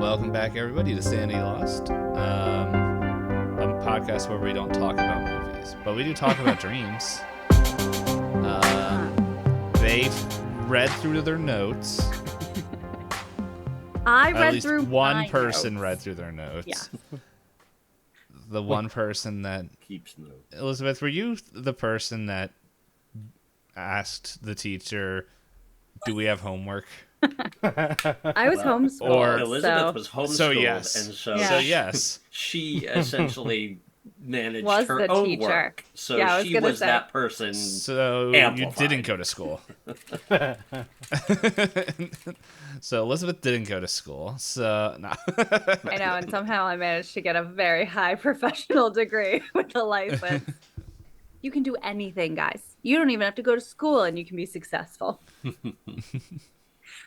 Welcome back, everybody, to Sanity Lost, a podcast where we don't talk about movies, but we do talk about dreams. They've read through their notes. I At read least through one my person notes. read through their notes. Yeah. The one person that keeps notes. Elizabeth, were you the person that asked the teacher, "Do we have homework?" I was homeschooled. Or Elizabeth was homeschooled, So yes. and so Yeah. So yes. she essentially managed Was her the own teacher. work. So Yeah, I was she gonna was say. that person. So amplified. you didn't go to school. So Elizabeth didn't go to school. So no. I know, and somehow I managed to get a very high professional degree with a license. You can do anything, guys. You don't even have to go to school and you can be successful.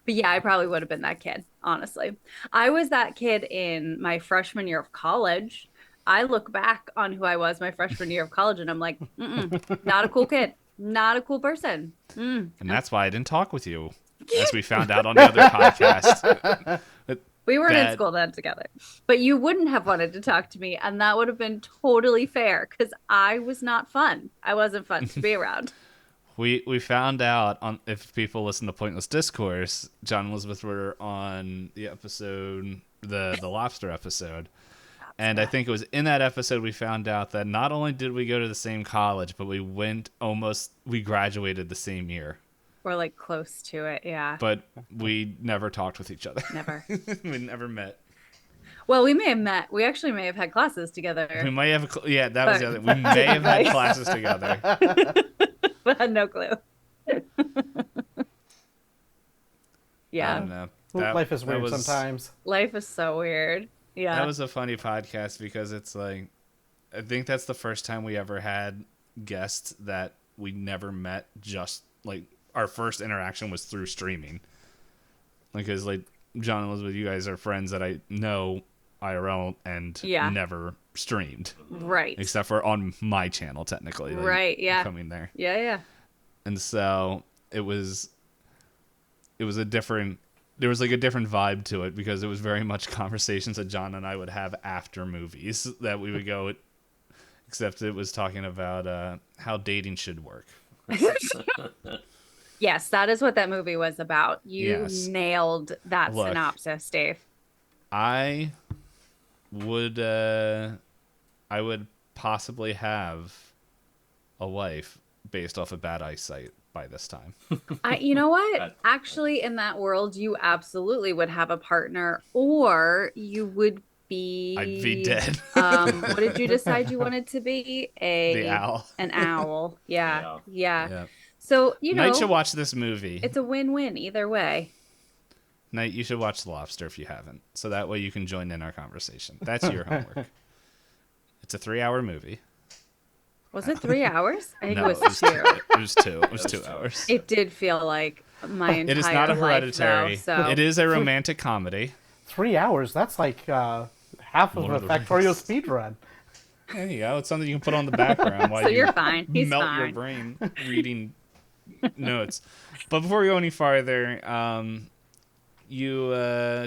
But yeah, I probably would have been that kid, honestly. I was that kid in my freshman year of college. I look back on who I was my freshman year of college and I'm like, not a cool kid, not a cool person. And that's why I didn't talk with you, as we found out on the other podcast. We weren't in school then together, but you wouldn't have wanted to talk to me, and that would have been totally fair because I was not fun. I wasn't fun to be around. We found out, on if people listen to Pointless Discourse, John and Elizabeth were on the episode, the lobster episode. And I think it was in that episode we found out that not only did we go to the same college, but we graduated the same year. We're like close to it, yeah. But we never talked with each other. Never. We never met. Well, we may have met. We actually may have had classes together. We may have, that was the other. We may have had classes together. But had no clue. Yeah. I don't know. Life is weird was, sometimes. Life is so weird. Yeah. That was a funny podcast because it's like, I think that's the first time we ever had guests that we never met. Just like our first interaction was through streaming. Because like John and Elizabeth, you guys are friends that I know IRL and never streamed. Right. Except for on my channel, technically. Like, right, yeah. Coming there. Yeah. And so it was a different, there was like a different vibe to it because it was very much conversations that John and I would have after movies that we would go, except it was talking about how dating should work. Yes, that is what that movie was about. You nailed that synopsis, Dave. I would possibly have a wife based off of bad eyesight by this time. You know what? Actually, in that world, you absolutely would have a partner, or you would be... I'd be dead. What did you decide you wanted to be? The owl. An owl. Yeah. Yeah. So, you know... Nite should watch this movie. It's a win-win either way. Nite, you should watch The Lobster if you haven't. So that way you can join in our conversation. That's your homework. It's a 3-hour movie. Was it 3 hours? I think No, it was 2. It was 2. It was 2 hours. It did feel like my entire life. It is not a Hereditary. Life, though, so. It is a romantic comedy. 3 hours? That's like half of a Factorial speedrun. There you go. It's something you can put on the background while So you you're fine. He's melt fine. your brain reading notes. But before we go any farther, do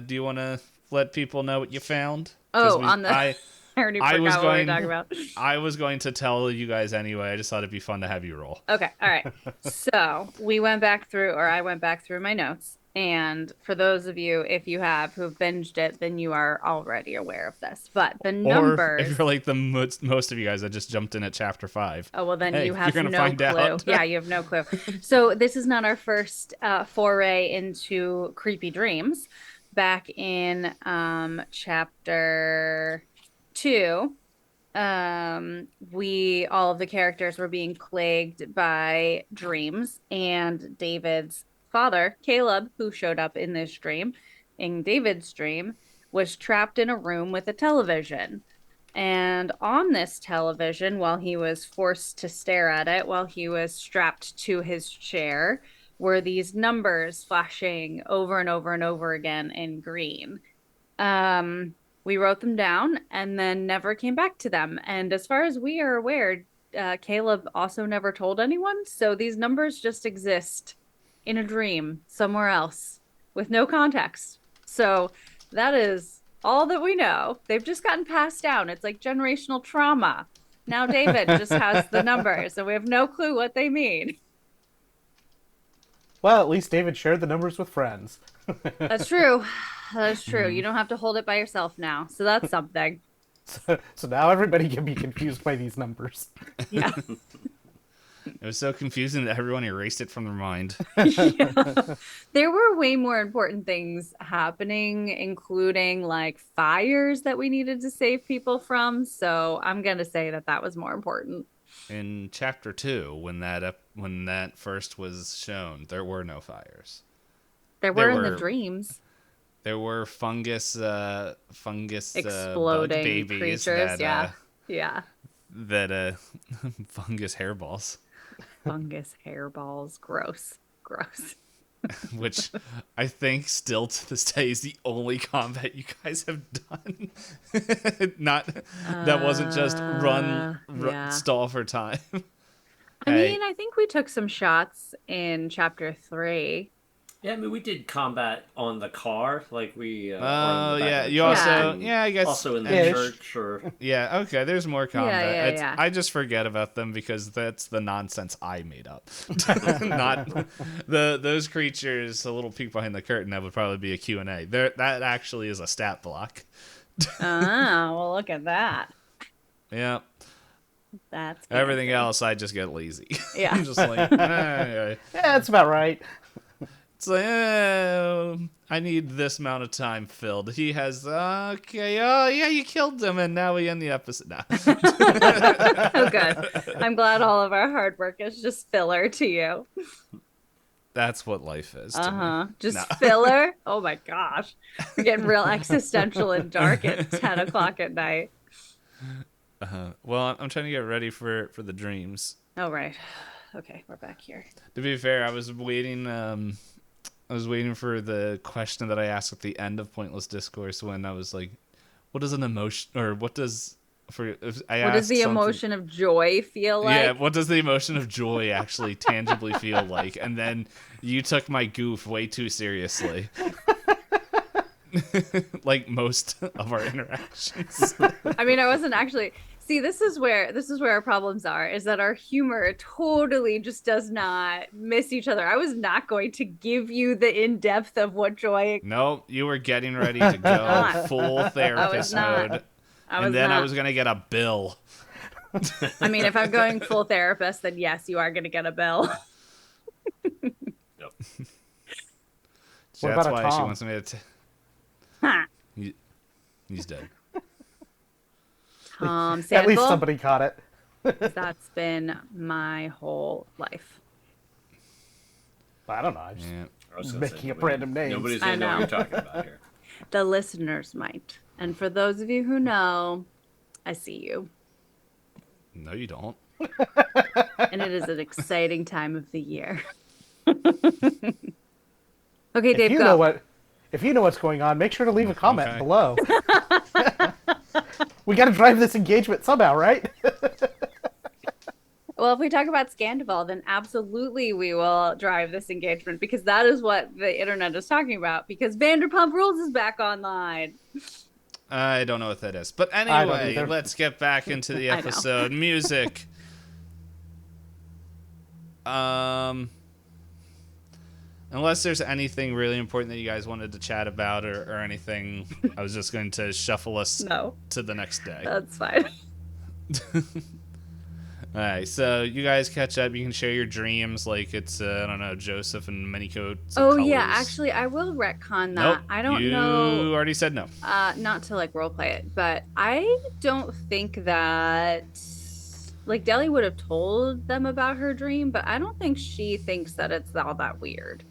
you want to let people know what you found? Oh, I already forgot what we were talking about. I was going to tell you guys anyway. I just thought it'd be fun to have you roll. Okay, all right. So I went back through my notes. And for those of you, if you who have binged it, then you are already aware of this. But the numbers... Or if you're like the most of you guys that just jumped in at chapter 5. Oh, well, then you have no clue. Out. Yeah, you have no clue. So this is not our first foray into creepy dreams. Back in chapter 2, all of the characters were being plagued by dreams, and David's father, Caleb, who showed up in this dream, in David's dream, was trapped in a room with a television. And on this television, while he was forced to stare at it, while he was strapped to his chair, were these numbers flashing over and over and over again in green. We wrote them down and then never came back to them. And as far as we are aware, Caleb also never told anyone. So these numbers just exist in a dream somewhere else with no context. So that is all that we know. They've just gotten passed down. It's like generational trauma. Now David just has the numbers, and we have no clue what they mean. Well, at least David shared the numbers with friends. That's true. That's true. You don't have to hold it by yourself now. So that's something. So now everybody can be confused by these numbers. Yeah. It was so confusing that everyone erased it from their mind. Yeah. There were way more important things happening, including like fires that we needed to save people from. So I'm going to say that that was more important. In chapter 2, when that first was shown, there were no fires. There were in the dreams. There were fungus Exploding bug babies creatures. that, Yeah. fungus hairballs, Fungus hairballs. Gross. which I think still to this day is the only combat you guys have done. That wasn't just run yeah. stall for time. I Hey. mean, I think we took some shots in chapter 3. Yeah, I mean, we did combat on the car, like we. Oh or in the back yeah, of the you truck, also and I guess also in the Ish. church, or yeah, okay. There's more combat. yeah. I just forget about them because that's the nonsense I made up. Not those creatures. A little peek behind the curtain. That would probably be a Q&A. That actually is a stat block. Oh, well, look at that. Yeah. That's Everything fancy. else, I just get lazy. Yeah. I'm just like, Yeah, that's about right. it's like, I need this amount of time filled. He has, okay, oh yeah, you killed him, and now we end the episode. Now. Oh, good. I'm glad all of our hard work is just filler to you. That's what life is to me. Just No. filler? Oh my gosh. We're getting real existential and dark at 10 o'clock at night. Well, I'm trying to get ready for the dreams. Oh, right. Okay, we're back here. To be fair, I was waiting for the question that I asked at the end of Pointless Discourse when I was like, what is an emotion, or what does, What does the emotion of joy feel like? Yeah, what does the emotion of joy actually tangibly feel like? And then you took my goof way too seriously. Like most of our interactions. I mean, I wasn't actually. See, this is where our problems are, is that our humor totally just does not miss each other. I was not going to give you the in-depth of what joy. No, you were getting ready to go full therapist not. mode. I was And then I not. was going to get a bill. I mean, if I'm going full therapist, then yes, you are going to get a bill. Yep. So What that's about a why she Tom? wants me to... Ha. He's dead. Tom At least Sandville, somebody caught it. that's been my whole life. I don't know. I'm just Yeah. I was gonna making say, up random names. Nobody's I gonna know what know. you're talking about here. The listeners might. And for those of you who know, I see you. No, you don't. And it is an exciting time of the year. Okay, Dave, If you know what's going on, make sure to leave a comment Okay. below. We got to drive this engagement somehow, right? Well, if we talk about Scandival, then absolutely we will drive this engagement, because that is what the internet is talking about, because Vanderpump Rules is back online. I don't know what that is. But don't anyway, either. let's get back into the I know. episode. Music. Unless there's anything really important that you guys wanted to chat about or anything, I was just going to shuffle us No, to the next day. that's fine. All right, so you guys catch up. You can share your dreams, like it's I don't know, Joseph and many coats. of Oh, yeah, colors. actually, I will retcon that. Nope, I don't you know. already said no. Not to like role play it, but I don't think that like Deli would have told them about her dream, but I don't think she thinks that it's all that weird.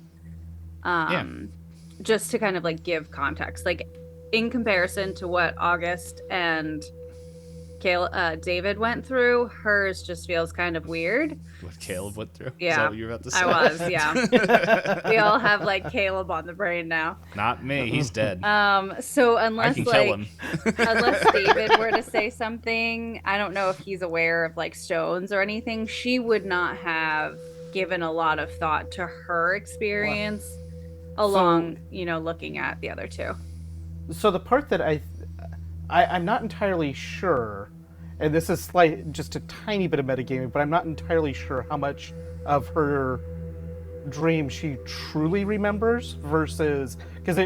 Just to kind of like give context, like in comparison to what August and David went through, hers just feels kind of weird. What Caleb went through. Is Yeah, that what you were about to say? I was, yeah. We all have like Caleb on the brain now. Not me. He's dead. So I unless can like kill him. unless David were to say something, I don't know if he's aware of like stones or anything, she would not have given a lot of thought to her experience along, looking at the other two. So the part that I'm not entirely sure, and this is just a tiny bit of metagaming, but I'm not entirely sure how much of her dream she truly remembers versus because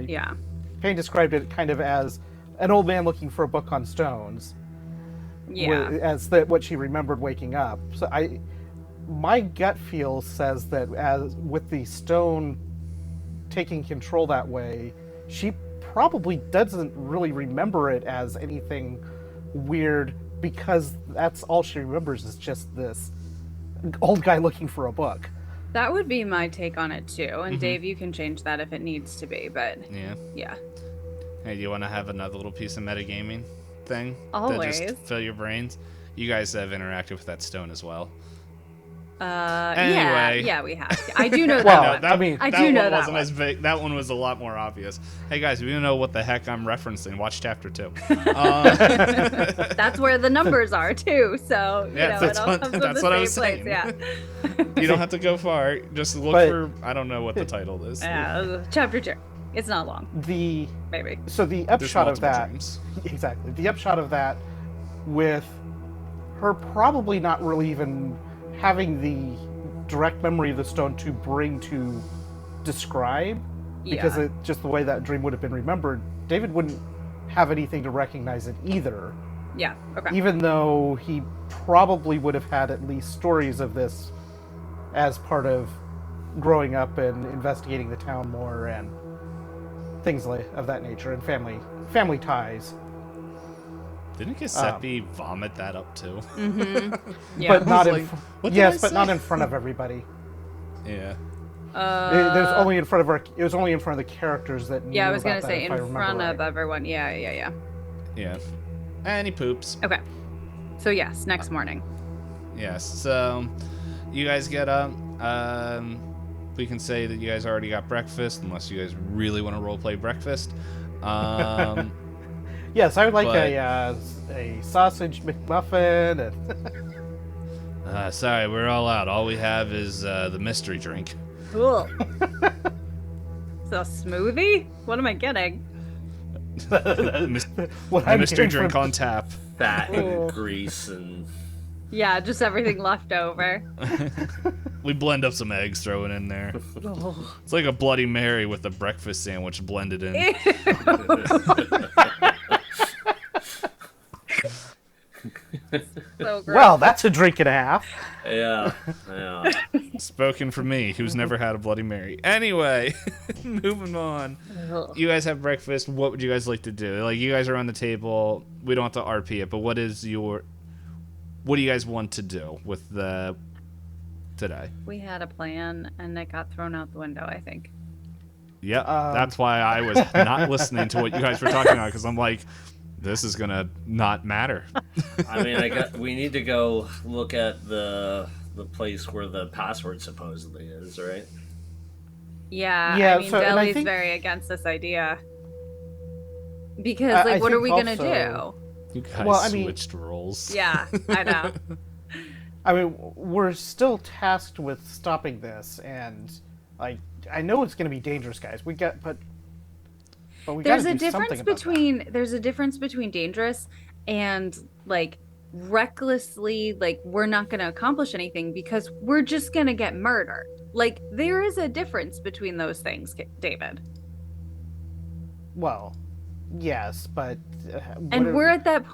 Yeah. Payne described it kind of as an old man looking for a book on stones. Yeah. As what she remembered waking up. So my gut feel says that as with the stone taking control that way, she probably doesn't really remember it as anything weird because that's all she remembers is just this old guy looking for a book. That would be my take on it too. And Dave, you can change that if it needs to be, but yeah. Hey, do you want to have another little piece of metagaming thing? Always. To just fill your brains? You guys have interacted with that stone as well. Anyway. Yeah, we have. I do know that Well, one. I mean, I do know that wasn't one. as big. That one was a lot more obvious. Hey guys, we don't know what the heck I'm referencing. Watch chapter 2. That's where the numbers are too. So you know, that's it all what, comes from that's the what I same was place. saying. Yeah. You don't have to go far. Just look for. I don't know what the title is. Yeah, chapter 2. It's not long. The Maybe. So the There's upshot of multiple that, dreams. exactly. The upshot of that, with her probably not really even having the direct memory of the stone to bring to describe, because it just the way that dream would have been remembered, David wouldn't have anything to recognize it either. Yeah. Okay. Even though he probably would have had at least stories of this as part of growing up and investigating the town more and things of that nature, and family ties. Didn't Giuseppe vomit that up too? Yeah. But not like, in what did yes, I but say? not in front of everybody. Yeah. There's only in front of it was only in front of the characters that knew Yeah, I was gonna about say that, if I in remember front of right. everyone. Yeah. Yeah. And he poops. Okay. So yes, next morning. Yes. So you guys get up. We can say that you guys already got breakfast, unless you guys really want to roleplay breakfast. Yes, I would like but- a sausage McMuffin and Sorry, we're all out. All we have is the mystery drink. Cool. So smoothie? What am I getting? what The I'm mystery hearing drink from- on tap. Fat Oh. and grease and Yeah, just everything left over. We blend up some eggs, throw it in there. It's like a Bloody Mary with a breakfast sandwich blended in. So gross. Well, that's a drink and a half. yeah. Spoken for me, who's never had a Bloody Mary. Anyway, moving on. Ugh. You guys have breakfast. What would you guys like to do? Like, you guys are on the table. We don't have to RP it, but what do you guys want to do with the today? We had a plan and it got thrown out the window, I think. Yep, that's why I was not listening to what you guys were talking about, because I'm like, this is gonna not matter. I mean, we need to go look at the place where the password supposedly is, right? Yeah, Yeah, I mean, so- and I Deli's think- very against this idea. Because, I like, what are think we gonna also- You guys Well, I mean- switched roles. do? Yeah, I know. I mean, we're still tasked with stopping this, and like I know it's going to be dangerous, guys. But we got to There's a do something difference about between dangerous and like recklessly, like we're not gonna accomplish anything because we're just gonna get murdered. Like there is a difference between those things, David. that. Well, yes, but And we're at that point.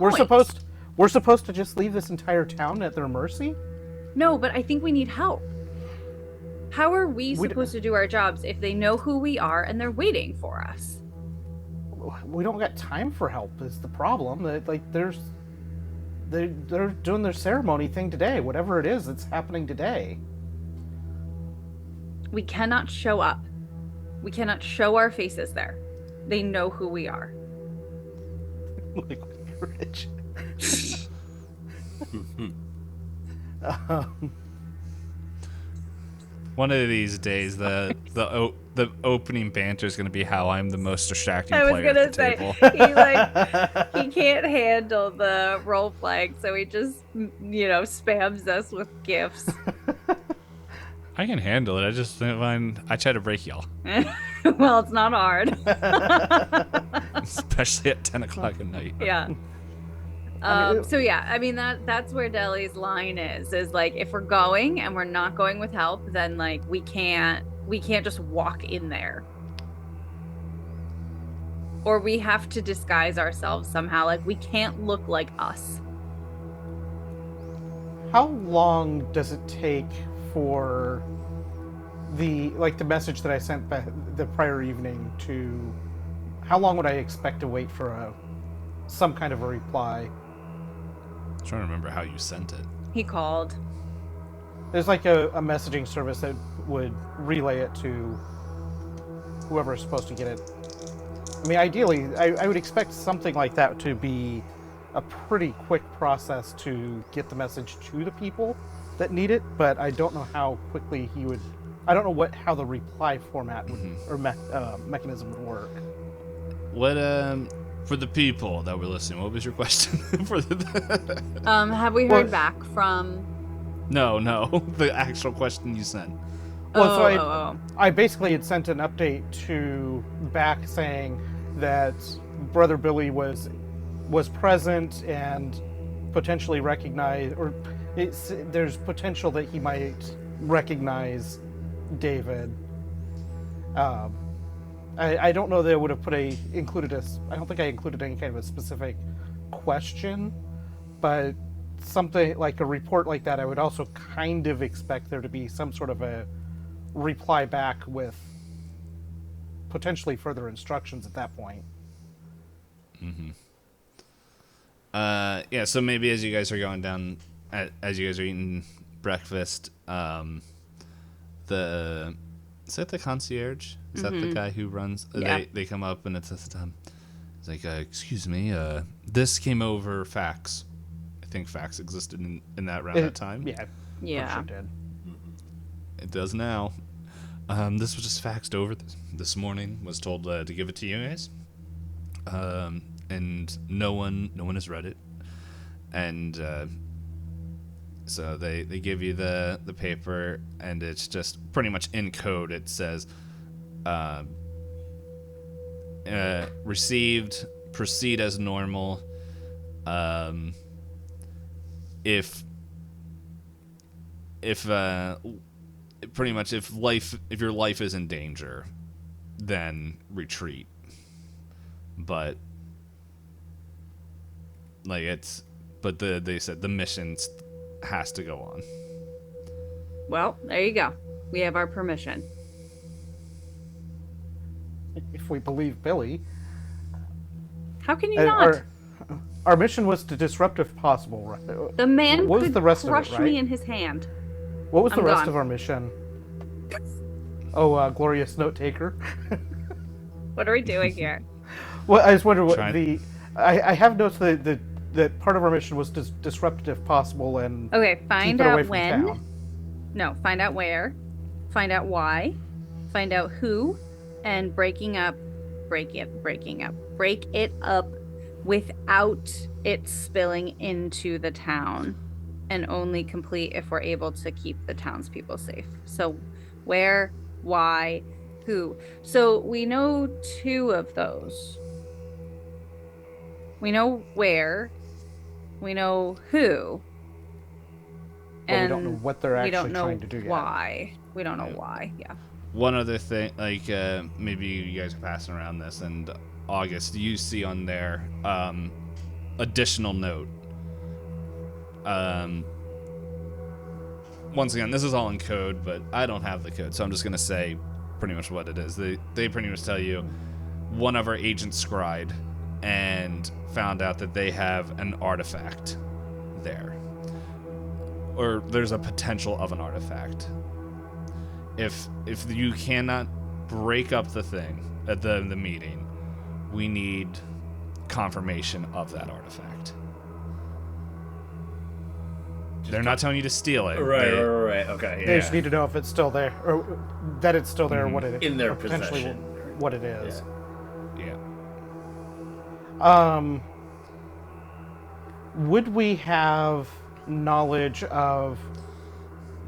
we're supposed to just leave this entire town at their mercy. No, but I think we need help. How are we We d- supposed to do our jobs if they know who we are and they're waiting for us? We don't got time for help. Is the problem? Like they're doing their ceremony thing today. Whatever it is, it's happening today. We cannot show up. We cannot show our faces there. They know who we are. Like rich. One of these days, the opening banter is going to be how I'm the most distracting I was player gonna at the say table. he can't handle the role playing, so he just spams us with gifts. I can handle it. I just find I try to break y'all. Well, it's not hard. especially at 10 o'clock at night. Yeah. So yeah, I mean that's where Deli's line is like, if we're going and we're not going with help, then like we can't just walk in there. Or we have to disguise ourselves somehow. Like, we can't look like us. How long does it take for the message that I sent the prior evening to... How long would I expect to wait for some kind of a reply? I'm trying to remember how you sent it. He called. There's like a messaging service that would relay it to whoever is supposed to get it. I mean, ideally, I would expect something like that to be a pretty quick process to get the message to the people that need it, but I don't know how quickly he would... I don't know how the reply format would, or mechanism would work. What, for the people that were listening, what was your question? Have we heard back from... No, the actual question you sent. Well, I basically had sent an update back saying that Brother Billy was present and potentially recognized, or there's potential that he might recognize David. I don't know that I would have I don't think I included any kind of a specific question, but something like a report like that, I would also kind of expect there to be some sort of a reply back with potentially further instructions at that point. Yeah, so maybe as you guys are going down, as you guys are eating breakfast, is that the concierge? Is that the guy who runs? Yeah. They come up and it's like, excuse me, this came over fax. I think fax existed in that around that time. Yeah. Sure did. It does now. This was just faxed over this morning. Was told to give it to you guys. And no one has read it. And so they give you the paper, and it's just pretty much in code. It says, received, proceed as normal. If pretty much if your life is in danger, then retreat. But they said the mission has to go on. Well, there you go. We have our permission. If we believe Billy. How can you not? Our mission was to disrupt if possible, right? The man what was could the rest crush of it, right? me in his hand. What was the rest gone. of our mission? Oh, glorious note taker. What are we doing here? Well, I just wonder what I have notes that part of our mission was to disrupt it if possible and Okay, find keep it away out from when. town. No, find out where. Find out why. Find out who. And break it up without it spilling into the town, and only complete if we're able to keep the townspeople safe. So where, why, who. So we know 2 of those. We know where, we know who, But and we don't know what they're actually trying to do yet. Why. We don't know why, yeah. One other thing, maybe you guys are passing around this, and August, you see on there, additional note. Once again, this is all in code, but I don't have the code, so I'm just going to say pretty much what it is. They pretty much tell you one of our agents scried and found out that they have an artifact there. Or there's a potential of an artifact. If you cannot break up the thing at the meeting, we need confirmation of that artifact. They're not telling you to steal it. Right. Okay. They just need to know if it's still there, or that it's still there, what it is. In their or potentially possession. what it is. Yeah. Would we have knowledge of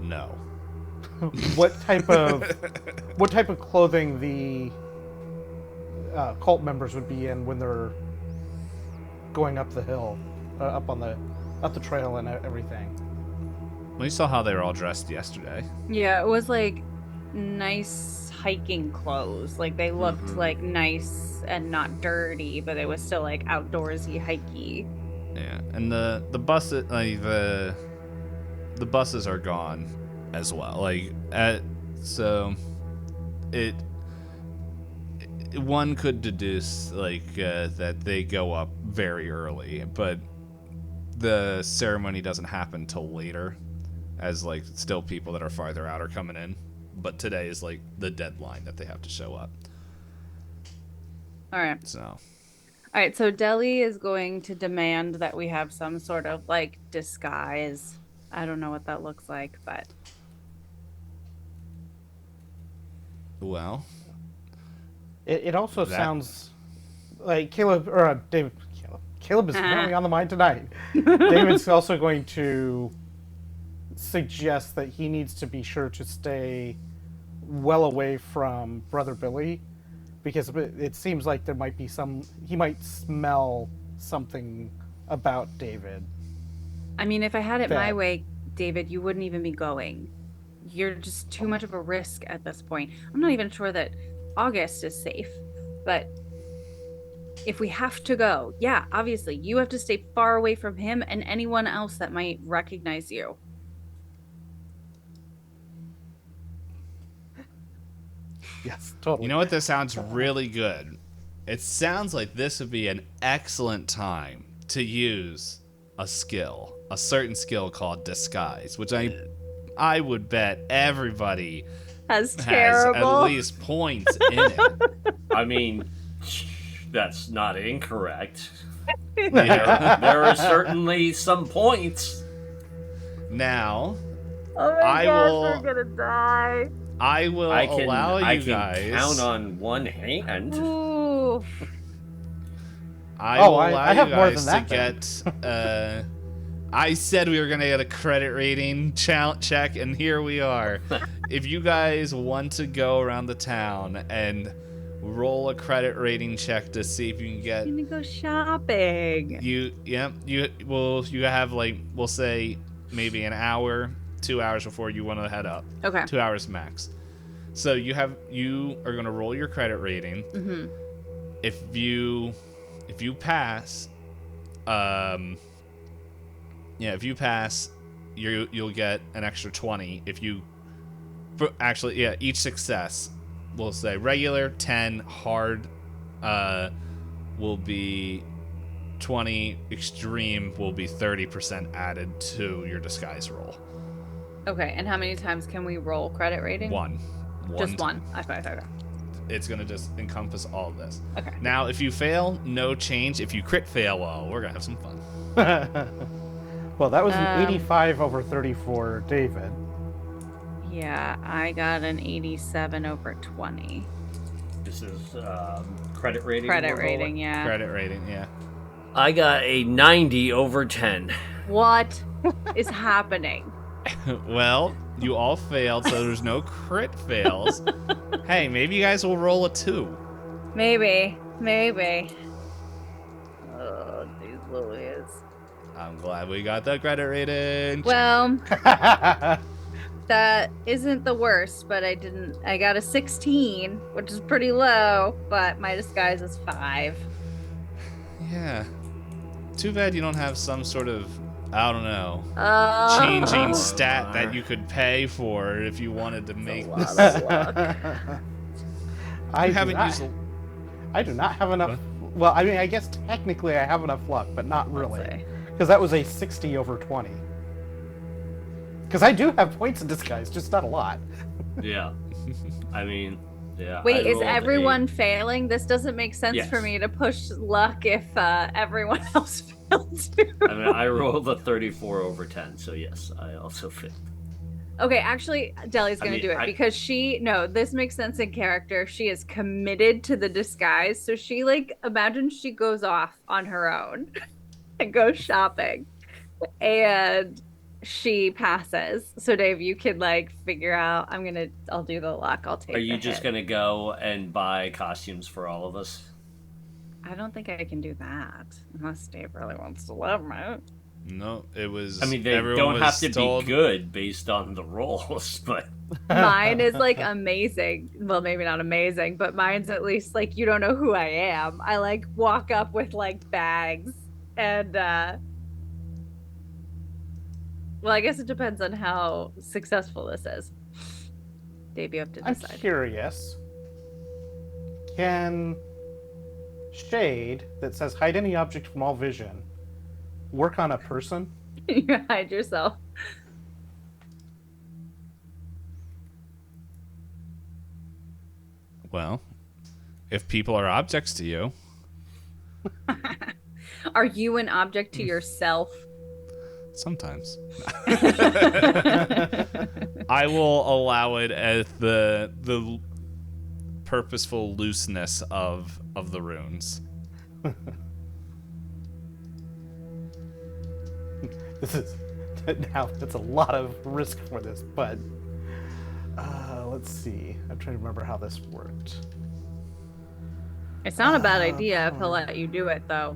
No. what type of clothing cult members would be in when they're going up the hill, up the trail and everything. We saw how they were all dressed yesterday. Yeah, it was like nice hiking clothes. Like they looked like nice and not dirty, but it was still like outdoorsy, hikey. Yeah, and the buses, like the buses are gone as well. Like so it one could deduce like that they go up very early, but the ceremony doesn't happen till later, as like still people that are farther out are coming in. But today is like the deadline that they have to show up. All right. So. All right, so Deli is going to demand that we have some sort of like disguise. I don't know what that looks like, but Well, It also sounds like Caleb or David. Caleb is apparently on the mind tonight. David's also going to suggest that he needs to be sure to stay well away from Brother Billy, because it seems like there might be he might smell something about David. I mean, if I had it my way, David, you wouldn't even be going. You're just too much of a risk at this point. I'm not even sure that August is safe, but if we have to go, yeah, obviously, you have to stay far away from him and anyone else that might recognize you. Yes, totally. You know what? This sounds really good. It sounds like this would be an excellent time to use a certain skill called disguise, which I would bet everybody Has has terrible. at least points in it. I mean, that's not incorrect. Yeah. There are certainly some points. Now, Oh my I gosh, will- we're gonna die. I will allow I you can guys. count on one hand. Ooh. I will I allow have you more guys than to that, get. I said we were gonna get a credit rating check, and here we are. If you guys want to go around the town and roll a credit rating check to see if you can get I'm gonna go shopping. you have like, we'll say maybe an hour, 2 hours before you want to head up. Okay. 2 hours max. So you are gonna roll your credit rating. Mm-hmm. If you pass, if you pass, you'll get an extra 20. Each success, we'll say regular 10, hard will be 20, extreme will be 30% added to your disguise roll. Okay, and how many times can we roll credit rating? One. Just time. one. Okay. It's gonna just encompass all of this. Okay. Now, if you fail, no change. If you crit fail, well, we're gonna have some fun. Well, that was an 85 over 30 for David. Yeah, I got an 87 over 20. This is credit rating. Credit we're rolling? rating, yeah. Credit rating, yeah. I got a 90 over 10. What is happening? Well, you all failed, so there's no crit fails. Hey, maybe you guys will roll a 2. Maybe. Oh, these Louis. I'm glad we got the credit rating. Well, that isn't the worst, but I got a 16, which is pretty low, but my disguise is 5. Yeah. Too bad you don't have some sort of, I don't know, Oh, changing stat that you could pay for if you wanted to make a this. lot of luck. I You haven't do not, used. I do not have enough. Well, I mean, I guess technically I have enough luck, but not Let's really, see. because that was a 60 over 20. Because I do have points in disguise, just not a lot. Yeah. I mean, yeah. Wait, I is rolled everyone failing? This doesn't make sense Yes. for me to push luck if everyone else failed too. I mean, I rolled a 34 over 10, so yes, I also failed. Okay, actually, Deli's gonna mean, do it because this makes sense in character. She is committed to the disguise, so she imagine she goes off on her own and goes shopping, and she passes. So Dave, you could like figure out. I'll do the luck. I'll take. Are you the just hit. gonna go and buy costumes for all of us? I don't think I can do that unless Dave really wants to live me. No, it was. I mean, they everyone don't have was to told, be good based on the rolls, but Mine is like amazing. Well, maybe not amazing, but mine's at least like you don't know who I am. I like walk up with like bags and well, I guess it depends on how successful this is. Dave, you have to I'm decide. curious. Can shade that says hide any object from all vision work on a person? You hide yourself. well, if people are objects to you, Are you an object to yourself? sometimes I will allow it as the purposeful looseness of the runes. This is now that's a lot of risk for this, but let's see. I'm trying to remember how this worked. It's not a bad idea if he'll let you do it, though.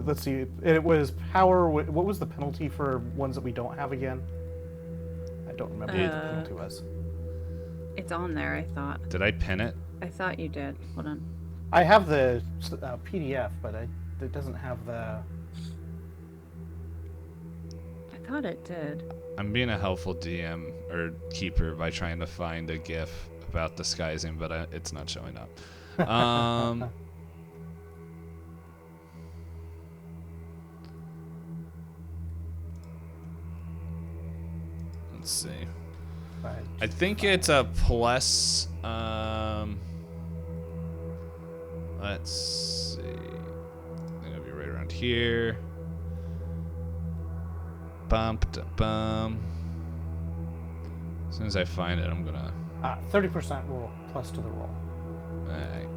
Let's see. It was power. What was the penalty for ones that we don't have again? I don't remember what the penalty was. It's on there, I thought. Did I pin it? I thought you did. Hold on. I have the PDF, but it doesn't have the. I thought it did. I'm being a helpful DM or keeper by trying to find a GIF about disguising, but it's not showing up. Let's see. I think it's a plus. Let's see. I think it'll be right around here. Bump to bum. As soon as I find it, I'm gonna. 30% roll plus to the roll. Alright.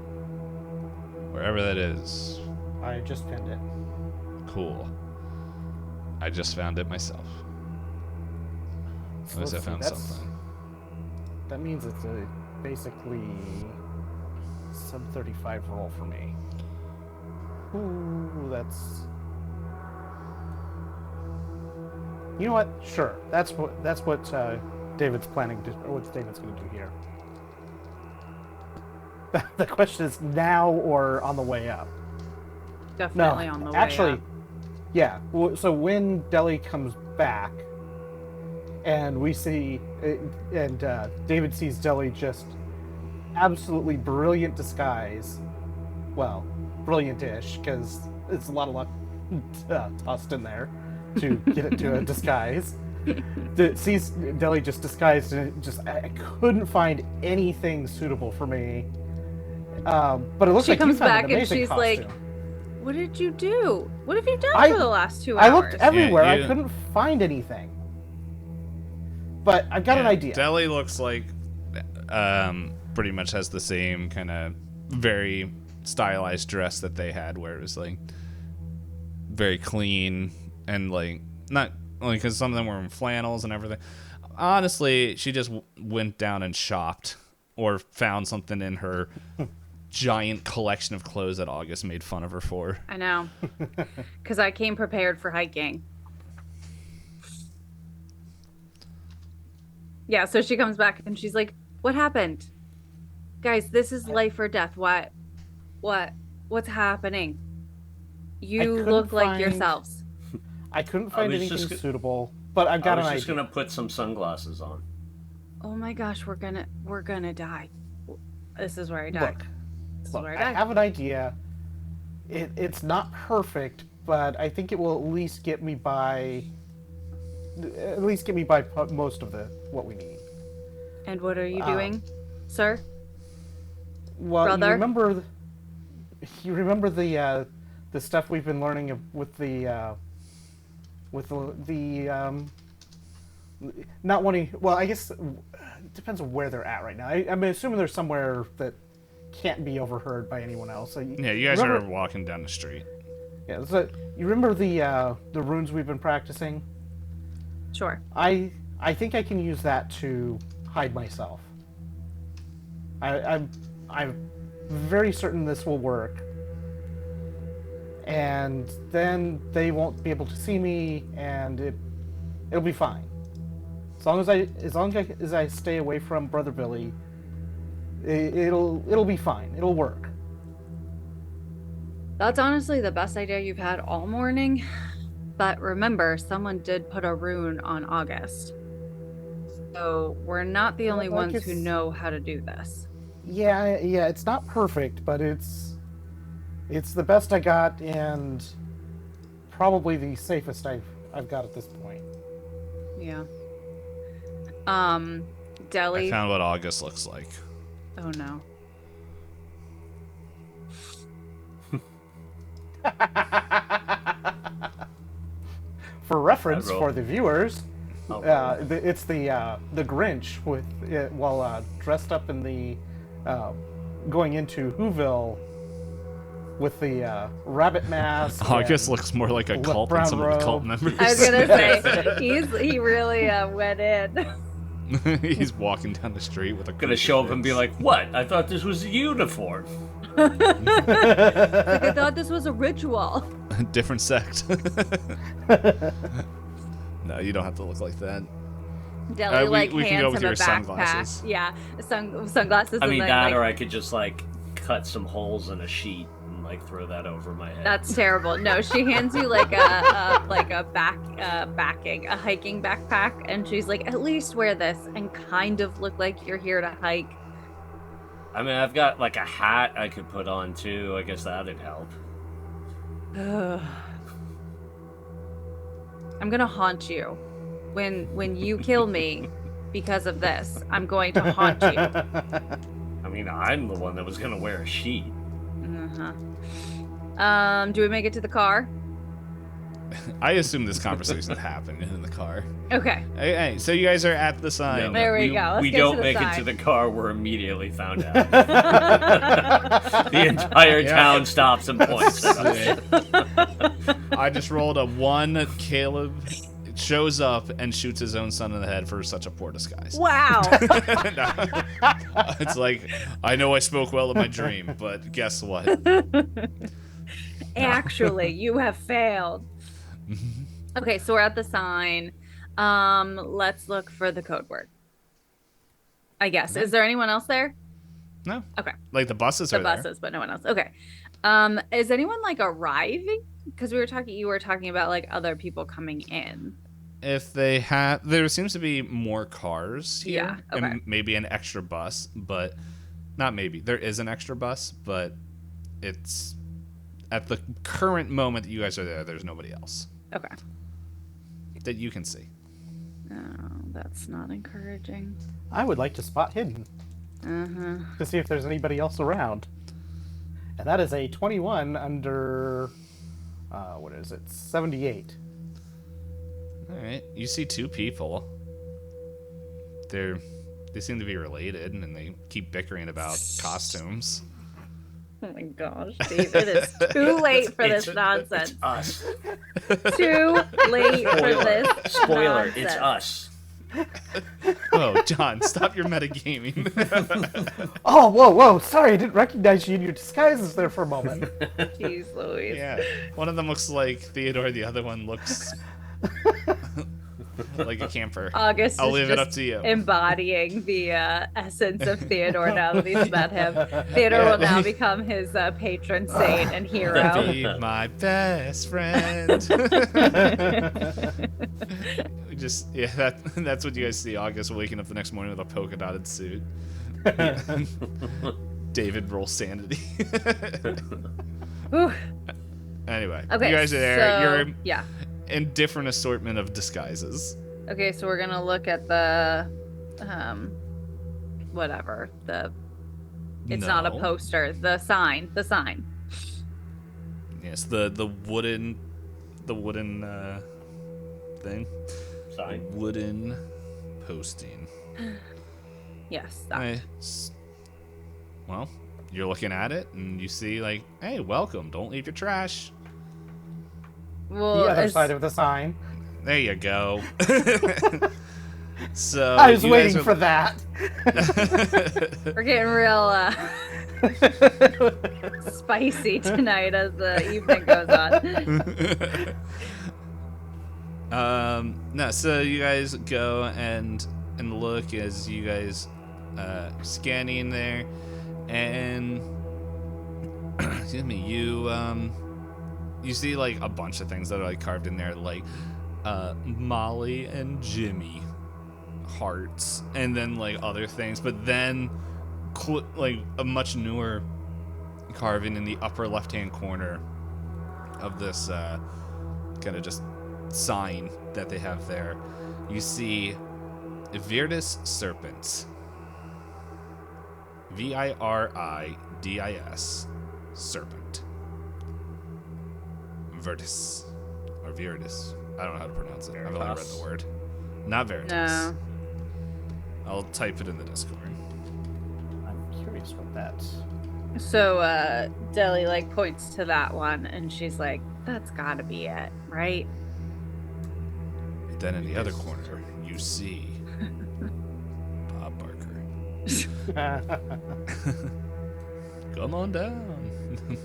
Wherever that is. I just pinned it. Cool. I just found it myself. So At least I let's see, found something. That means it's a basically sub 35 roll for me. Ooh, that's. You know what? Sure. That's what David's planning to, or what David's going to do here. The question is now or on the way up. Definitely on the way actually, up. yeah. So when Deli comes back, and we see, and David sees Deli just absolutely brilliant disguise. Well, brilliant-ish, because it's a lot of luck tossed in there to get it to a disguise. Sees Deli just disguised, and I couldn't find anything suitable for me. But it looks She like comes you found back an and amazing she's costume. like, "What did you do? What have you done I- for the last 2 I hours?" looked everywhere. Yeah, I couldn't find anything. But I've got an idea. Deli looks like pretty much has the same kind of very stylized dress that they had, where it was like very clean and like not only because some of them were in flannels and everything. Honestly, she just went down and shopped or found something in her giant collection of clothes that August made fun of her for. I know, because I came prepared for hiking. Yeah, so she comes back and she's like, "What happened? Guys, this is life or death. What's happening? You couldn't look like find- yourselves." I couldn't find was anything just suitable, but I've got I an was idea. just gonna put some sunglasses on. Oh my gosh, we're gonna die. This is where I die. Look, This is Look, where I I die. have an idea. It's not perfect, but I think it will at least get me by. At least get me by most of what we need. And what are you doing, sir? Well, Brother? you remember the stuff we've been learning with the not wanting. Well, I guess it depends on where they're at right now. I'm assuming they're somewhere that can't be overheard by anyone else. So Yeah, you guys remember- are walking down the street. Yeah, so you remember the runes we've been practicing? Sure. I think I can use that to hide myself. I'm very certain this will work. And then they won't be able to see me, and it'll be fine. As I stay away from Brother Billy, it'll be fine. It'll work. That's honestly the best idea you've had all morning. But remember, someone did put a rune on August. So we're not the only ones who know how to do this. Yeah, it's not perfect, but it's the best I got, and probably the safest I've got at this point. Yeah. I Deli. found what August looks like. Oh no. For reference for the viewers, Oh, it's the Grinch with while dressed up in the going into Whoville with the rabbit mask. August and looks more like a left cult than brown some of the cult robe. members. I was gonna say he really went in. He's walking down the street with a gonna show up and be like, "What? I thought this was a uniform." Like, I thought this was a ritual. different sect. No, you don't have to look like that. Deli we can hands go with him a your backpack. sunglasses. Yeah, sunglasses. I mean, and then, that, like, or I could just cut some holes in a sheet and throw that over my head. that's terrible. No, she hands you like a hiking backpack, and she's like, at least wear this and kind of look like you're here to hike. I mean, I've got a hat I could put on too. I guess that'd help. I'm gonna haunt you when you kill me because of this. I'm going to haunt you. I mean, I'm the one that was gonna wear a sheet. Do we make it to the car? I assume this conversation happened in the car. Okay. Hey, so you guys are at the sign. There we go. Let's we get don't to the make sign. it to the car. We're immediately found out. The entire town stops and points at us. I just rolled a 1. Caleb shows up and shoots his own son in the head for such a poor disguise. Wow. It's like, I know I spoke well in my dream, but guess what? Actually, you have failed. Okay, so we're at the sign. Let's look for the code word. I guess. Is there anyone else there? No. Okay. Like the buses The are there. buses, but no one else. Okay. Is anyone arriving? Because you were talking about other people coming in. If they have, there seems to be more cars here, Yeah, okay. and maybe an extra bus, but not maybe. There is an extra bus, but it's at the current moment that you guys are there. There's nobody else Okay. that you can see. Oh, that's not encouraging. I would like to spot hidden to see if there's anybody else around. And that is a 21 under, what is it, 78. All right, you see 2 people. They seem to be related, and they keep bickering about costumes. Oh my gosh, David, it's too late for this nonsense. It's us. Too late for this. Spoiler, nonsense. it's us. Oh, John, stop your metagaming. Oh, whoa, sorry, I didn't recognize you in your disguises there for a moment. Jeez Louise. Yeah, one of them looks like Theodore, the other one looks like a camper. August I'll is leave it just up to you. embodying the essence of Theodore now that he's met him. Theodore will now become his patron saint and hero. Be my best friend. That's what you guys see. August waking up the next morning with a polka dotted suit. David rolls sanity. Whew. Anyway, Okay, you guys are there. so, You're yeah. in different assortment of disguises. Okay, so we're gonna look at the, whatever It's not a No. poster. The sign. Yes, the wooden thing. Sign. Wooden posting. Yes. That. Nice. Well, you're looking at it and you see hey, welcome. Don't leave your trash. Well, the other side of the sign. There you go. So I was you guys waiting for that. We're getting real spicy tonight as the evening goes on. No, so you guys go and look as you guys scanning there, and excuse me, you see like a bunch of things that are like carved in there, like Molly and Jimmy hearts, and then like other things, but then like a much newer carving in the upper left hand corner of this kind of just sign that they have there. You see Viridis Serpents, Viridis Serpent, Virtus or Viridis. I don't know how to pronounce it. I've only read the word. Not Veritas. No. I'll type it in the Discord. I'm curious what that's. So Deli like points to that one, and she's like, "That's got to be it, right?" Then in the other corner, you see Bob Barker. Come on down.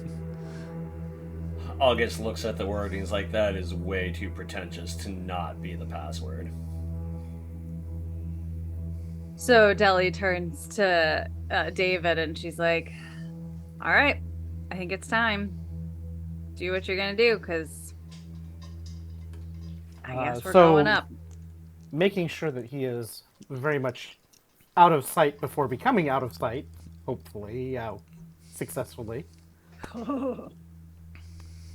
August looks at the word and he's like, that is way too pretentious to not be the password. So Deli turns to David, and she's like, "All right, I think it's time. Do what you're gonna do, because I guess we're going up." Making sure that he is very much out of sight before becoming out of sight, hopefully, successfully.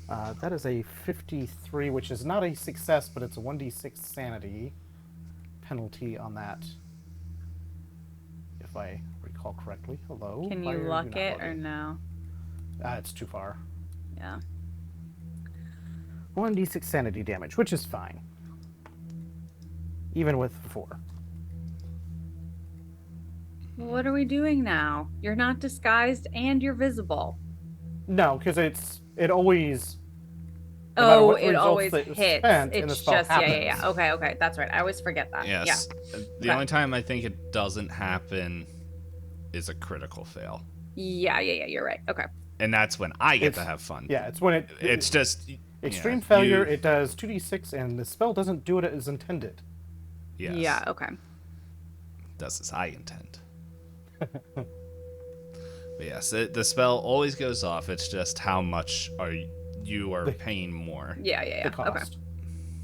That is a 53, which is not a success, but it's a 1d6 sanity penalty on that. If I recall correctly. Hello? Can Why you are luck not it or loading? no? It's too far. Yeah. 1d6 sanity damage, which is fine. Even with 4. What are we doing now? You're not disguised and you're visible. No, because it always... no matter Oh, what it results always that hits. is spent, and the It's spell just, yeah. happens. Okay. That's right. I always forget that. Yes. Yeah. The Okay. only time I think it doesn't happen is a critical fail. Yeah. You're right. Okay. And that's when I get It's- to have fun. Yeah, it's when It's just... extreme yeah, failure, you- it does 2d6, and the spell doesn't do it as intended. Yes. Yeah. Okay. Does as I intend. But yes, the spell always goes off. It's just how much you are paying more. Yeah. The cost. Okay.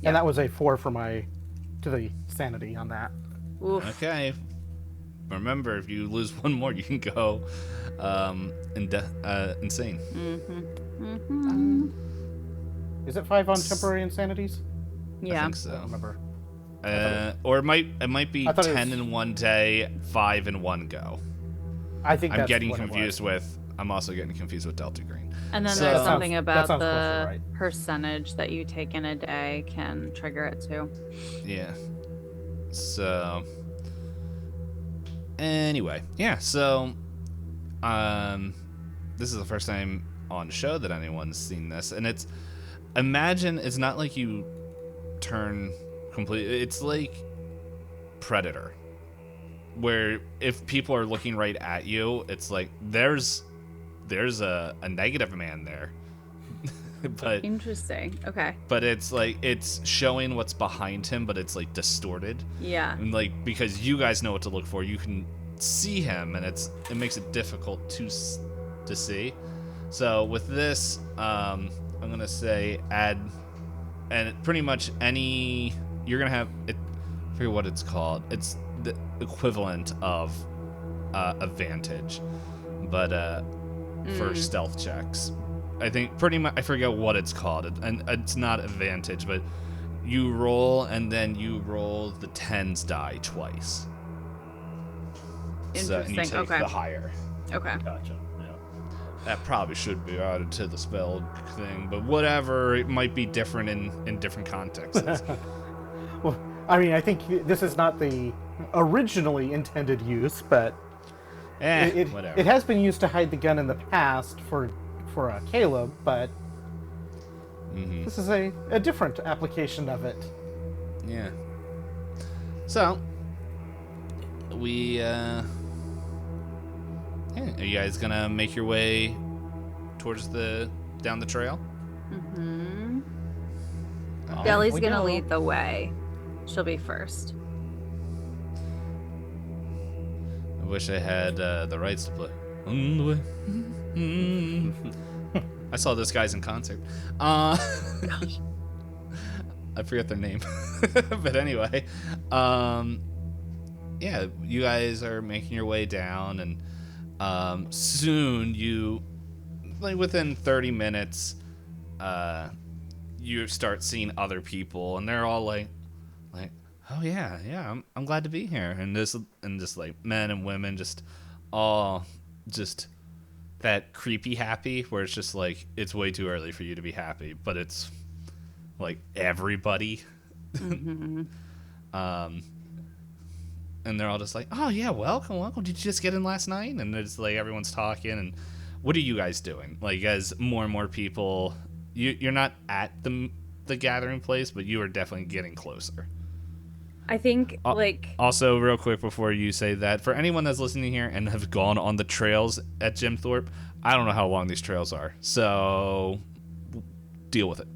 And that was a 4 for to the sanity on that. Oof. Okay. Remember, if you lose one more, you can go insane. Is it 5 on temporary insanities? I Yeah. think I so. don't remember. Or it might be I thought it 10 was- in one day, 5 in one go. I think I'm that's getting what it confused was. with. I'm also getting confused with Delta Green. And then So- there's That something sounds- that about sounds the closer, right. percentage that you take in a day can trigger it too. Yeah. So anyway, yeah, so this is the first time on the show that anyone's seen this, and it's not like you turn completely, it's like Predator, where if people are looking right at you, it's like there's a negative man there. but Interesting. Okay. but it's like it's showing what's behind him, but it's like distorted. Yeah. And like, because you guys know what to look for, you can see him, and it makes it difficult to see. So with this, I'm gonna say add, and pretty much you're gonna have it. I forget what it's called. It's the equivalent of advantage, but for stealth checks. I think pretty much, I forget what it's called, and it's not advantage, but you roll, and then you roll the tens die twice. So, and you Interesting. take Okay. the higher. Okay. Gotcha. Yeah. That probably should be added to the spell thing, but whatever, it might be different in different contexts. Well, I mean, I think this is not the originally intended use, but Whatever. it has been used to hide the gun in the past for Caleb, but Mm-hmm. This is a different application of it. Yeah. So, we, yeah, are you guys gonna make your way towards down the trail? Mm-hmm. Oh, Deli's we gonna go. lead the way. She'll be first. I wish I had the rights to play. On the way. I saw those guys in concert. I forget their name. But anyway, yeah, you guys are making your way down, and soon you, like within 30 minutes, you start seeing other people, and they're all like, oh yeah, I'm glad to be here, and just like men and women, just all just that creepy happy, where it's just like it's way too early for you to be happy, but it's like everybody. Mm-hmm. And they're all just like, oh yeah, welcome. Did you just get in last night? And it's like everyone's talking. And what are you guys doing? Like, as more and more people, you're not at the gathering place, but you are definitely getting closer. I think Also, real quick before you say that, for anyone that's listening here and have gone on the trails at Jim Thorpe, I don't know how long these trails are, so deal with it.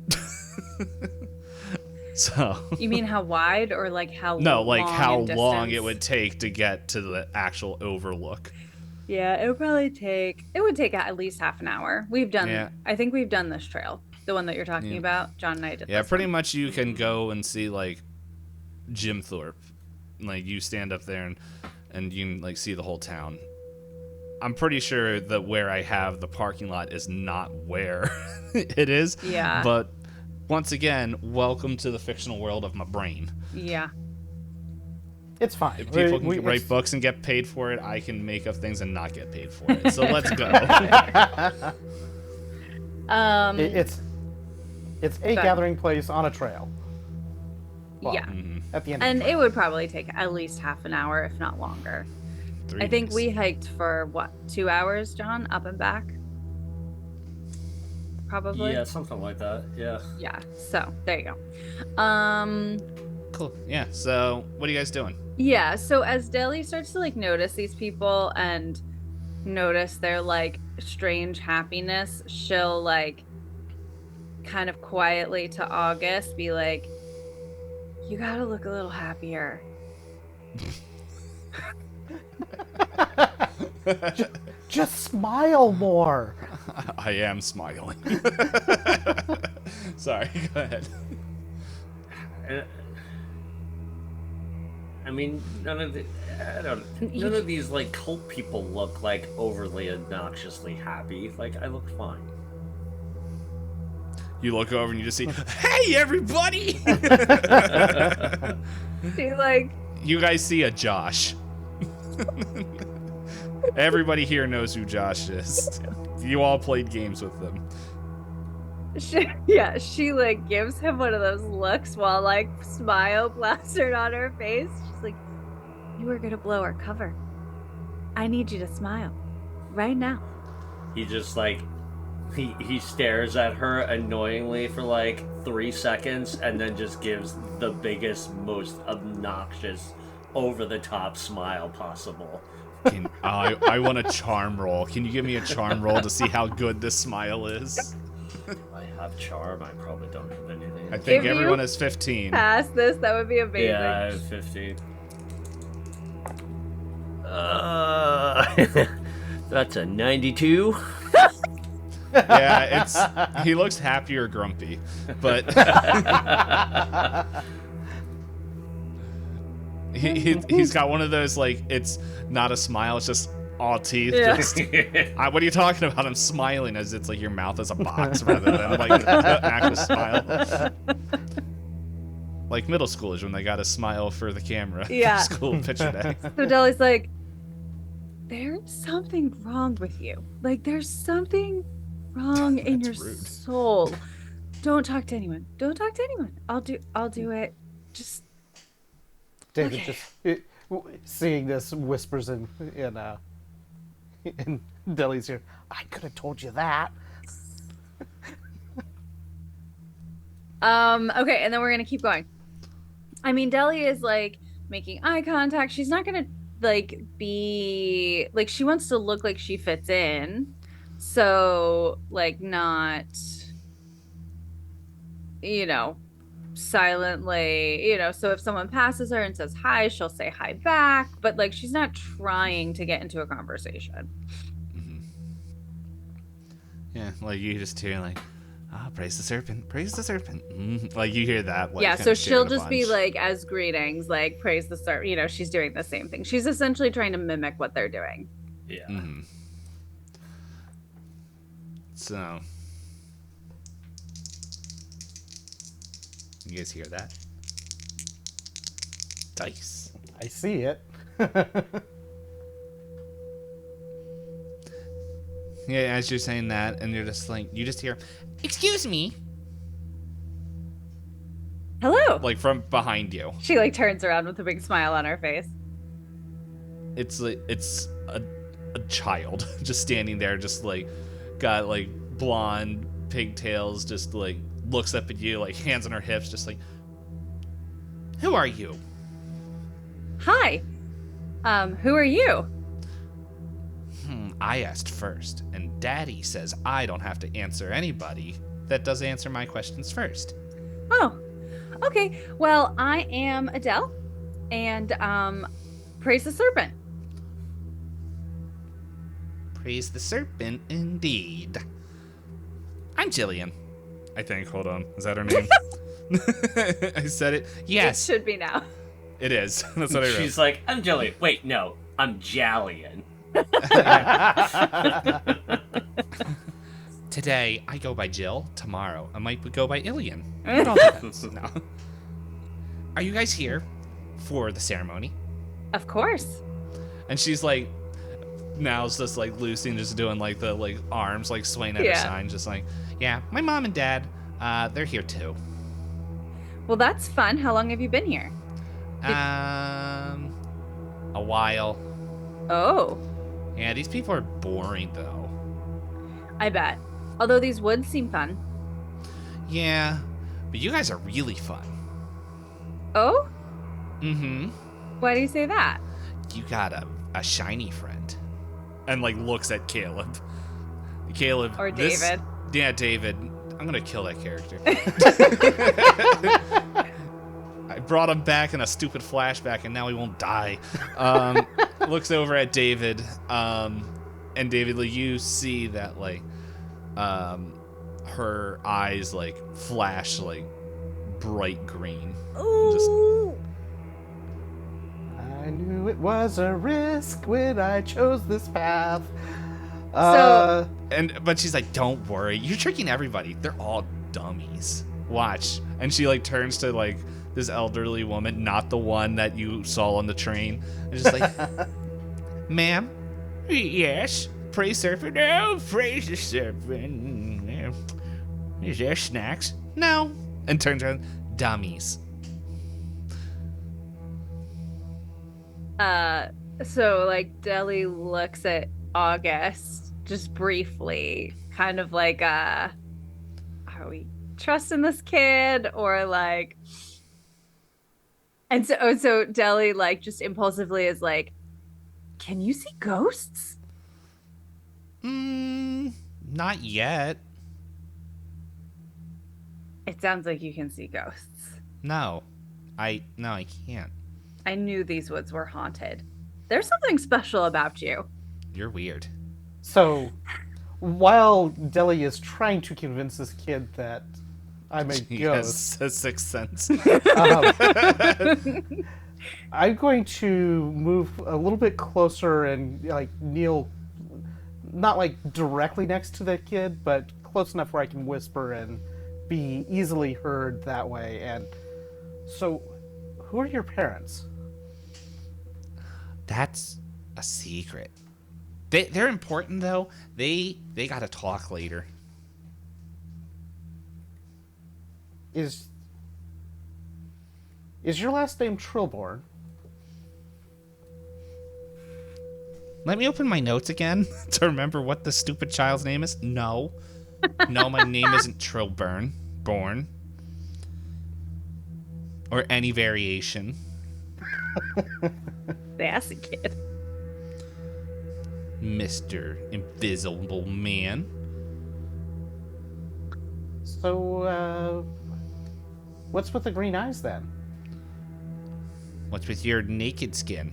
So You mean how wide or like how no, like long how in long it distance? would take to get to the actual overlook. Yeah, it would take at least half an hour. I think we've done this trail. The one that you're talking about. John and I did Yeah, this pretty one. much you can go and see like Jim Thorpe. Like you stand up there and you can like see the whole town. I'm pretty sure that where I have the parking lot is not where it is. Yeah. But once again, welcome to the fictional world of my brain. Yeah. It's fine. If people can write it's- books and get paid for it, I can make up things and not get paid for it. So let's go. It's a gathering place on a trail. Well, yeah. At the end. And it would probably take at least half an hour, if not longer. 3 I think days. we hiked for 2 hours, John, up and back? Probably. Yeah, something like that. Yeah. Yeah. So there you go. Cool. Yeah. So what are you guys doing? Yeah, so as Deli starts to like notice these people and notice their like strange happiness, she'll like kind of quietly to August be like, you gotta look a little happier. Just smile more. I am smiling. Sorry, go ahead. I mean, none of these like cult people look like overly obnoxiously happy. Like I look fine. You look over and you just see, hey, everybody! She's like, You guys see a Josh. Everybody here knows who Josh is. You all played games with them. she like gives him one of those looks while like smile plastered on her face. She's like, you are gonna blow our cover. I need you to smile right now. He just like he stares at her annoyingly for like 3 seconds and then just gives the biggest, most obnoxious, over the top smile possible. I want a charm roll. Can you give me a charm roll to see how good this smile is? I have charm. I probably don't have anything. I think If everyone you is 15. Pass this, that would be amazing. Yeah, I have 15. That's a 92. Yeah, he looks happy or grumpy, but he's got one of those like it's not a smile, it's just all teeth. Yeah. Just, what are you talking about? I'm smiling as it's like your mouth is a box rather than like an actual smile. Like middle schoolers when they got to smile for the camera. Yeah. School picture day. So Deli's like, there's something wrong with you. Like, there's something wrong in your That's rude. soul. Don't talk to anyone. Don't talk to anyone. I'll do it. Just David Okay. seeing this whispers in Deli's ear. I could have told you that. Okay, and then we're gonna keep going. I mean, Deli is like making eye contact. She's not gonna like be like she wants to look like she fits in. So like not, you know, silently, so if someone passes her and says hi, she'll say hi back, but like she's not trying to get into a conversation. Yeah, like you just hear like, praise the serpent, praise the serpent. Like you hear that. Like, Yeah, kinda so sharing she'll a just be bunch. like, as greetings, like praise the serpent. She's doing the same thing. She's essentially trying to mimic what they're doing. Yeah. So, you guys hear that? Dice. I see it. Yeah, as you're saying that, and you're just like, you just hear, excuse me, Hello. like from behind you. She like turns around with a big smile on her face. It's like it's a child just standing there, just like got like blonde pigtails, just like looks up at you, like hands on her hips, just like, who are you? Hi. Who are you? I asked first, and Daddy says I don't have to answer anybody that does answer my questions first. Oh, okay. Well, I am Adele, and praise the serpent. Praise the serpent, indeed. I'm Jillian, I think. Hold on. Is that her name? I said it. Yes, It should be now. it is. That's what I wrote. She's like, I'm Jelly. Wait, no, I'm Jallian. Today, I go by Jill. Tomorrow, I might go by Ilian. It all depends. No. Are you guys here for the ceremony? Of course. And she's like, now it's just like Lucy and just doing like the like arms like swaying at her sign, just like, yeah, my mom and dad, they're here too. Well, that's fun. How long have you been here? A while. Oh, Yeah, these people are boring though. I bet. Although these woods seem fun. Yeah, but you guys are really fun. Oh? Mm-hmm. Why do you say that? You got a shiny friend. And like looks at Caleb. Caleb. Or David. Yeah, David. I'm gonna kill that character. I brought him back in a stupid flashback and now he won't die. Looks over at David. And David, like, you see that like her eyes like flash like bright green. Ooh. I knew it was a risk when I chose this path. But she's like, don't worry, you're tricking everybody. They're all dummies. Watch. And she like turns to like this elderly woman, not the one that you saw on the train, and just like, ma'am, yes, praise serpent. No, praise the serpent. Is there snacks? No. And turns around, dummies. So like Deli looks at August just briefly, kind of like are we trusting this kid or like, and so Deli like just impulsively is like, can you see ghosts? Not yet. It sounds like you can see ghosts. No, I can't. I knew these woods were haunted. There's something special about you. You're weird. So, while Deli is trying to convince this kid that I'm a He ghost, has a sixth sense. I'm going to move a little bit closer and like kneel, not like directly next to the kid, but close enough where I can whisper and be easily heard that way. And so, who are your parents? That's a secret. They're important though. They gotta talk later. Is your last name Trillborn? Let me open my notes again to remember what the stupid child's name is. No, my name isn't Trillburn. Born. or any variation. Sassy kid. Mr. Invisible Man. So, what's with the green eyes then? What's with your naked skin?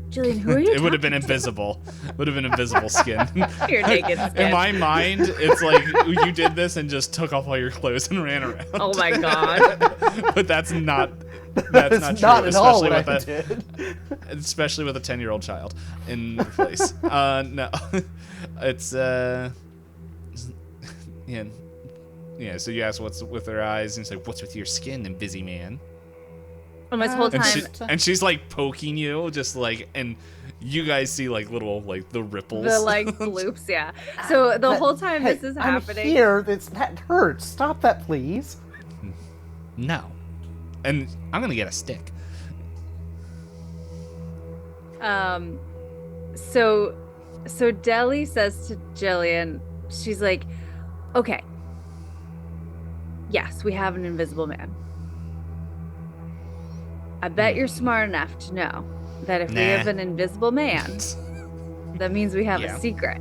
Jillian, who are you It would have been talking invisible. Would have been invisible skin. to? Your naked skin. In my mind, it's like you did this and just took off all your clothes and ran around. Oh my god. But that's not That's not not true, at all especially what with I a did. especially with a 10-year-old child in place. No, it's yeah. So you ask what's with her eyes, and it's like, what's with your skin, and busy man. And this whole And, time, she's like poking you, just like, and you guys see like little like the ripples. the like bloops, yeah. So the whole time Hey, this is I'm happening. here. That hurts. Stop that, please. No, and I'm gonna get a stick. So Deli says to Jillian, she's like, okay, yes, we have an invisible man. I bet you're smart enough to know that if we Nah. have an invisible man, that means we have Yeah. a secret.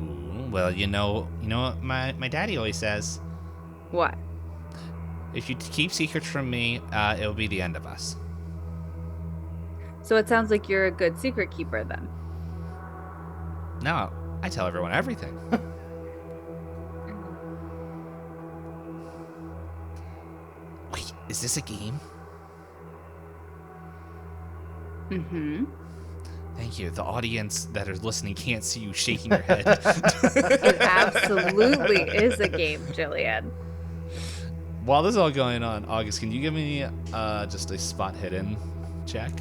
Ooh, well, you know what my daddy always says. What? If you keep secrets from me, it'll be the end of us. So it sounds like you're a good secret keeper then. No, I tell everyone everything. Wait, is this a game? Mm-hmm. Thank you. The audience that are listening can't see you shaking your head. It absolutely is a game, Jillian. While this is all going on, August, can you give me just a spot hidden check?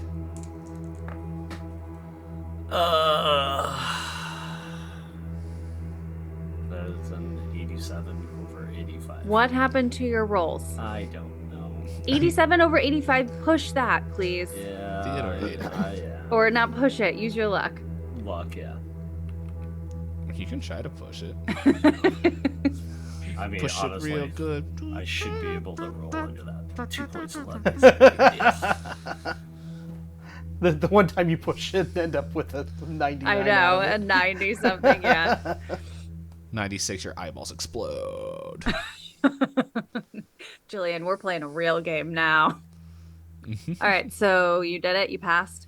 That's an 87 over 85. What happened to your rolls? I don't know. 87 over 85, push that, please. Yeah. Theodore ate it. Yeah. Or not push it, use your luck. Luck, yeah. You can try to push it. I mean, Push honestly, it real good. I should be able to roll under that. 2 points left. Is a big deal. The one time you push it and end up with a 99. I know, out of a it. 90 something, yeah. 96, your eyeballs explode. Jillian, we're playing a real game now. All right, so you did it. You passed.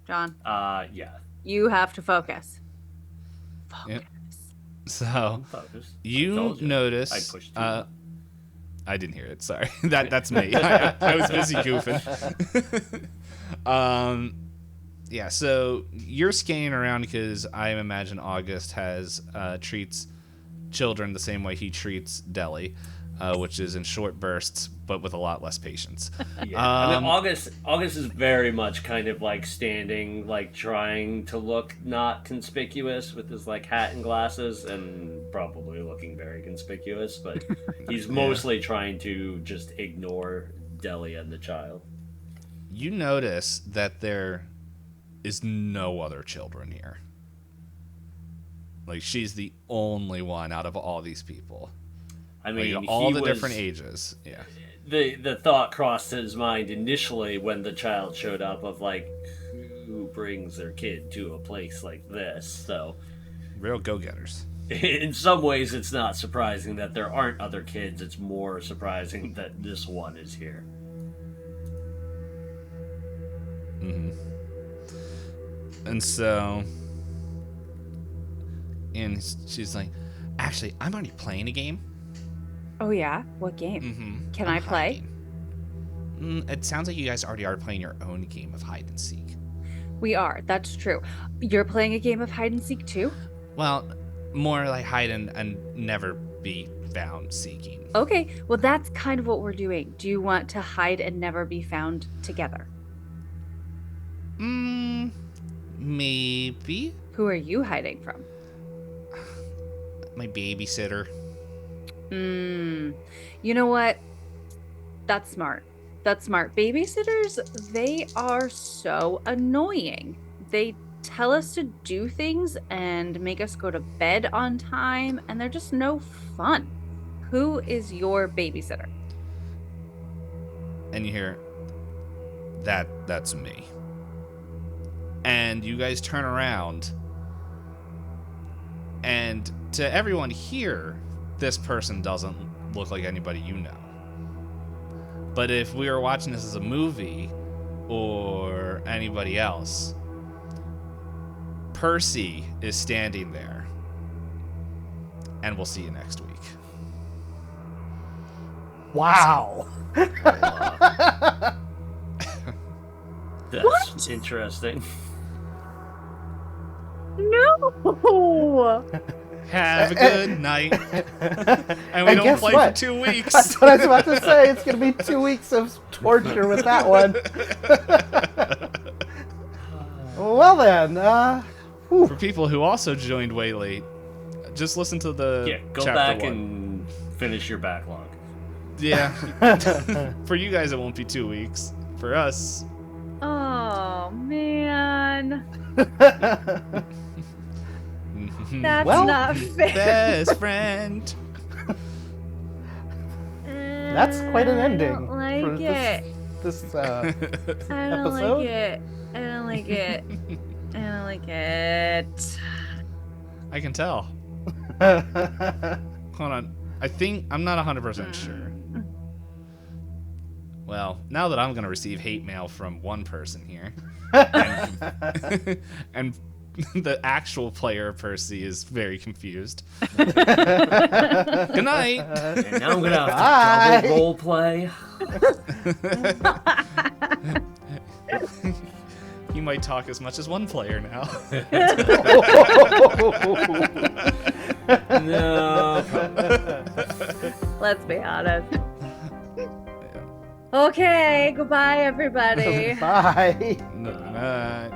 John, Yeah. you have to focus. Yep. So Focus. I you told notice. I pushed too. I didn't hear it. Sorry, that's me. I was busy goofing. Yeah. So you're scanning around because I imagine August has treats children the same way he treats Deli, which is in short bursts, but with a lot less patience. Yeah. I mean, August is very much kind of like standing, like trying to look not conspicuous with his like hat and glasses, and probably looking very conspicuous, but he's mostly trying to just ignore Deli and the child. You notice that there is no other children here. Like, she's the only one out of all these people. I mean, Like, all he the was- different ages. Yeah. The thought crossed his mind initially when the child showed up of like, who brings their kid to a place like this? So Real go-getters. in some ways it's not surprising that there aren't other kids. It's more surprising that this one is here. And so... And she's like, actually, I'm already playing a game. Oh, yeah? What game? Mm-hmm. Can I play? It sounds like you guys already are playing your own game of hide and seek. We are. That's true. You're playing a game of hide and seek too? Well, more like hide and never be found seeking. Okay. Well, that's kind of what we're doing. Do you want to hide and never be found together? Maybe. Who are you hiding from? My babysitter. You know what? That's smart. That's smart. Babysitters, they are so annoying. They tell us to do things and make us go to bed on time, and they're just no fun. Who is your babysitter? And you hear, that's me. And you guys turn around, and to everyone here, this person doesn't look like anybody you know. But if we were watching this as a movie or anybody else, Percy is standing there. And we'll see you next week. Wow. That's interesting. No. Have a good night. And we don't guess play what? for 2 weeks. That's what I was about to say. It's going to be 2 weeks of torture with that one. Well then, For people who also joined way late, just listen to the Yeah, go chapter back 1. and finish your backlog. Yeah. For you guys, it won't be 2 weeks. For us, Oh man. That's Well, not fair. best friend. that's quite an ending. I don't like for it. This I don't episode? like it. I don't like it. I don't like it. I can tell. Hold on. I'm not 100% sure. Well, now that I'm going to receive hate mail from one person here, and the actual player, Percy, is very confused. Good night. And now I'm going to have Bye. to double role play. You might talk as much as one player now. No. Let's be honest. Okay, goodbye, everybody. Bye. Night.